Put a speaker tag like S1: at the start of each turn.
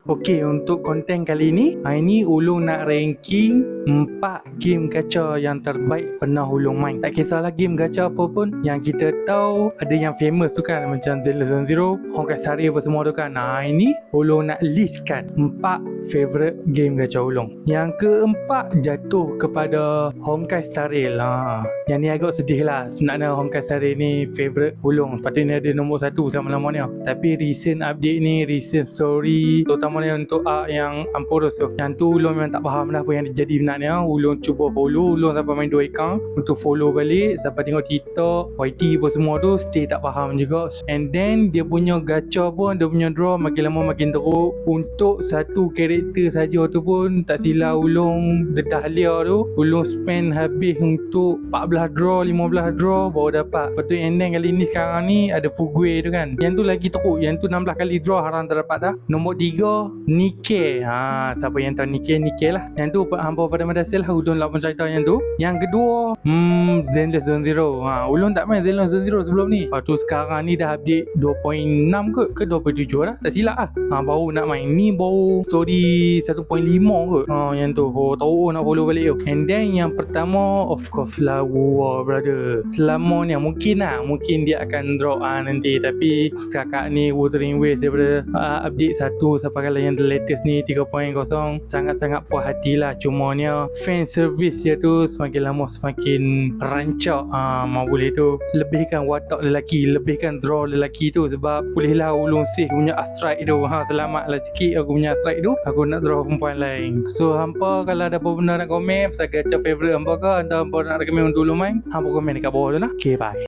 S1: Okey, untuk konten kali ni, ini Ulung nak ranking 4 game gacha yang terbaik pernah Ulung main. Tak kisahlah game gacha apa pun, yang kita tahu ada yang famous tu kan, macam Zone Zero, Honkai Star Rail apa semua tu kan. Ini Ulung nak listkan 4 favourite game gacha Ulung. Yang keempat jatuh kepada Honkai Star Rail. Yang ni agak sedih lah. Sebenarnya Honkai Star Rail ni favourite Ulung. Patutnya ada nombor 1 selama-lamanya. Tapi recent update ni, recent story, terutamanya untuk yang Amphoros tu, yang tu Ulung memang tak faham dah apa yang terjadi sebenarnya. Ulung cuba follow, Ulung sampai main 2 account untuk follow balik, sampai tengok TikTok, YT apa semua tu, still tak faham juga. And then dia punya gacha pun, dia punya draw makin lama makin teruk. Untuk satu karakter saja tu pun tak silap Ulung dedah lia tu, Ulung spend habis untuk 14 draw, 15 draw baru dapat. Lepas tu and then kali ni sekarang ni ada Fugue tu kan, yang tu lagi teruk, yang tu 16 kali draw haram tak dapat dah. Nombor 3 Nikke. Siapa yang tahu Nikke lah. Yang tu hampa pada Madasel lah, Ulung nak cerita yang tu. Yang kedua Zenless Zone Zero. Ulung tak main Zenless Zone Zero sebelum ni. Lepas tu sekarang ni dah update 2.6 ke 2.7 dah, tak silap lah. Baru nak main ni, baru story 1.5 ke. Yang tu tahu nak follow balik tu. And then yang pertama of course lah War brother. Selama ni mungkin dia akan drop nanti, tapi kakak ni Wuthering Waves daripada update 1 sampai kalau yang the latest ni 3.0 sangat-sangat puas hati lah. Cuma ni fan service dia tu semakin lama semakin rancak. Mau boleh tu lebihkan watak lelaki, lebihkan draw lelaki tu, sebab bolehlah Ulung sih punya strike tu. Selamatlah sikit aku punya strike tu, aku nak draw perempuan lain. So hampa kalau ada apa benda nak komen pasal gacha favorite hampa ke, atau hampa nak recommend untuk Ulung main, hampa komen dekat bawah tu lah. Okay, bye.